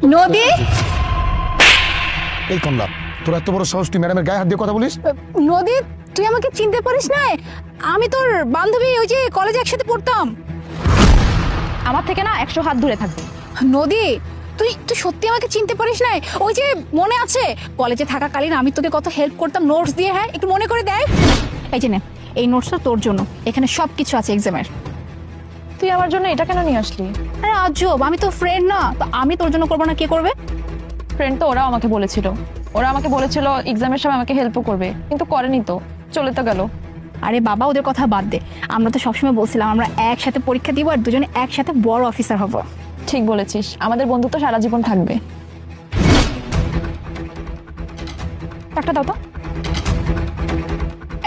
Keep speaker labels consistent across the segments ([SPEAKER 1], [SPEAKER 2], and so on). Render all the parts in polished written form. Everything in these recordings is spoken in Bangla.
[SPEAKER 1] নদী,
[SPEAKER 2] এই কমলা, তোর এত বড় সাহস, তুই ম্যাডামের গায়ে হাত দিয়ে কথা বলিস?
[SPEAKER 1] নদী তুই আমাকে চিনতে পারিস না? আমি তোর বান্ধবী, ওই যে কলেজে একসাথে পড়তাম।
[SPEAKER 3] আমার থেকে না 100 হাত দূরে থাকবে।
[SPEAKER 1] নদী, তুই তুই সত্যি আমাকে চিনতে পারিস না? ওই যে মনে আছে কলেজে থাকাকালীন আমি তোকে কত হেল্প করতাম নোটস দিয়ে? হ্যাঁ, একটু মনে করে দেখ। এই যে নে, এই নোটসটা তোর জন্য, এখানে সব কিছু আছে এক্সামের।
[SPEAKER 3] তুই আমার জন্য এটা কেন নিয়ে আসলি?
[SPEAKER 1] আরে আজব, আমি তো ফ্রেন্ড না, তো আমি তোর জন্য করবো না, কে করবে?
[SPEAKER 3] ফ্রেন্ড তো ওরাও আমাকে বলেছিল, এক্সামের সময় আমাকে হেল্পও করবে, কিন্তু করেনি তো, চলে তো গেল।
[SPEAKER 1] আরে বাবা, ওদের কথা বাদ দে। আমরা তো সবসময় বলছিলাম আমরা একসাথে পরীক্ষা দিব আর দুজনে একসাথে বড় অফিসার হব।
[SPEAKER 3] ঠিক বলেছিস, আমাদের বন্ধুত্ব সারা জীবন থাকবে। একটা দাও তো।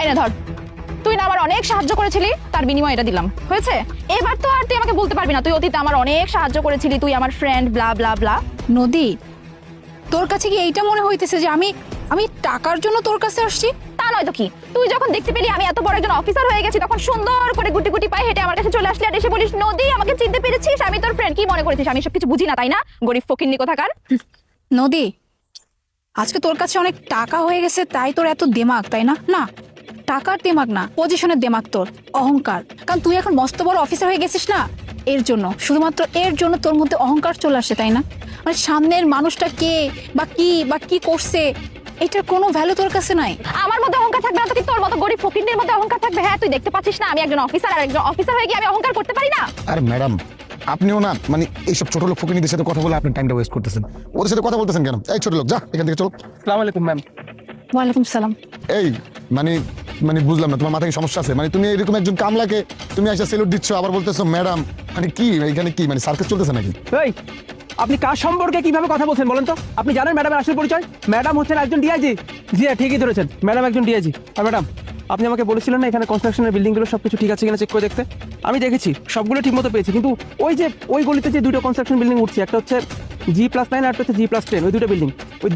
[SPEAKER 3] এই না ধর, তুই না আমার অনেক সাহায্য করেছিলি, তার বিনিময়ে এটা দিলাম, হয়েছে? এবার তো আর তুই আমাকে বলতে পারবি না তুই অতীতে আমার অনেক সাহায্য করেছিলি, তুই আমার ফ্রেন্ড, ব্লা ব্লা ব্লা।
[SPEAKER 1] নদী, তোর কাছে কি এইটা মনে হইতেছে যে আমি আমি টাকার জন্য তোর কাছে আসছি?
[SPEAKER 3] তা নয় তো কি, তুই যখন দেখতে পেলি আমি এত বড় একজন অফিসার হয়ে গেছি, তখন সুন্দর করে গুটি গুটি পায়ে হেঁটে আমার কাছে চলে আসলি আর এসে বলিস নদী আমাকে চিনতে পেরেছিস, আমি তোর ফ্রেন্ড। কি মনে করেছিস আমি সব কিছু বুঝি না, তাই না? গরিব ফকিন্নি কোথাকার।
[SPEAKER 1] নদী, আজকে তোর কাছে অনেক টাকা হয়ে গেছে তাই তোর এত দেমাগ, তাই না? না, টাকার দেমাগ না, পজিশনের দেমাগ তোর, অহংকার। কারণ তুই এখন মস্ত বড় অফিসার হয়ে গেছিস না, এর জন্য, শুধুমাত্র এর জন্য তোর মধ্যে অহংকার চলে আসে, তাই না? মানে সামনের মানুষটা কে বা কি করছে এটার কোনো ভ্যালু তোর কাছে নাই।
[SPEAKER 3] আমার মধ্যে অহংকার থাকবে না তো কি তোর মতো গরিব ফকিন্নির মধ্যে অহংকার থাকবে? হ্যাঁ, তুই দেখতে পাচ্ছিস না আমি একজন অফিসার, আর একজন অফিসার হয়ে গিয়ে আমি অহংকার করতে পারি না?
[SPEAKER 2] আরে ম্যাডাম, আপনিও না মানে এইসব ছোট লোক ফকিনীদের সাথে কথা বলে আপনি টাইমটা ওয়েস্ট করতেছেন। ওদের সাথে কথা বলতেছেন কেন? এই ছোট লোক, যা এখান থেকে চলো।
[SPEAKER 4] আসসালামু আলাইকুম ম্যাম।
[SPEAKER 1] ওয়ালাইকুম সালাম।
[SPEAKER 2] এই মানে মানে বুঝলাম না, তোমার মাথায় কি সমস্যা আছে? মানে তুমি এরকম একজন কামলাকে তুমি এসে সেলুট দিচ্ছ, আবার বলতেছো ম্যাডাম। মানে কি এখানে কি মানে সার্কাস চলতেছে নাকি?
[SPEAKER 4] এই, আপনি কার সম্পর্কে কিভাবে কথা বলছেন বলেন তো? আপনি জানেন ম্যাডামের আসল পরিচয়? ম্যাডাম হচ্ছেন একজন ডিআইজি। জি হ্যাঁ, ঠিকই ধরেছেন, ম্যাডাম একজন ডিআইজি। আর ম্যাডাম, আপনি আমাকে বলেছিলেন না এখানে কনস্ট্রাকশনের বিল্ডিংগুলো সবকিছু ঠিক আছে কিনা চেক করে দেখতে? আমি দেখেছি, সবগুলো ঠিক মতো পেয়েছি, কিন্তু ওই গলিতে যে দুটো কনস্ট্রাকশন বিল্ডিং উঠছে, একটা হচ্ছে G+9 আর একটা হচ্ছে G+10, ওই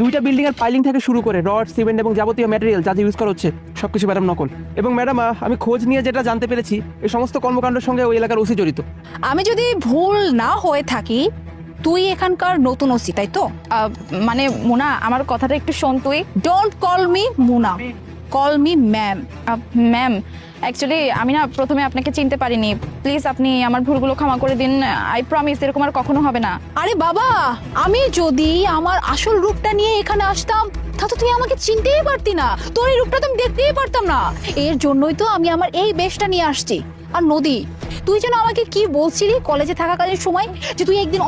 [SPEAKER 4] দুইটা বিল্ডিং এর পাইলিং থেকে শুরু করে রড, সিমেন্ট এবং যাবতীয় ম্যাটেরিয়াল যা ইউজ করা হচ্ছে সবকিছু ম্যাডাম নকল। এবং ম্যাডাম, আমি খোঁজ নিয়ে যেটা জানতে পেরেছি, এই সমস্ত কর্মকাণ্ডের সঙ্গে ওই এলাকার ওসি জড়িত।
[SPEAKER 1] আমি যদি ভুল না হয়ে থাকি, তুই এখানকার নতুন ওসি, তাই তো?
[SPEAKER 3] মানে মুনা, আমার কথাটা একটু শোন তুই।
[SPEAKER 1] Don't call me Muna, call me ma'am.
[SPEAKER 3] Ma'am, actually আমি না প্রথমে আপনাকে চিনতে পারিনি, প্লিজ আপনি আমার ভুলগুলো ক্ষমা করে দিন, আই প্রমিস এরকম আর কখনো হবে না।
[SPEAKER 1] আরে বাবা, আমি যদি আমার আসল রূপটা নিয়ে এখানে আসতাম তাহলে তুই আমাকে চিনতেই পারতি না, তোর এই রূপটা তো আমি দেখতেই পারতাম না। এর জন্যই তো আমি আমার এই বেশটা নিয়ে আসছি। আর নদী, তুই যেন আমাকে কি বলছিলি কলেজে থাকাকালীন সময়, যে তুই একদিন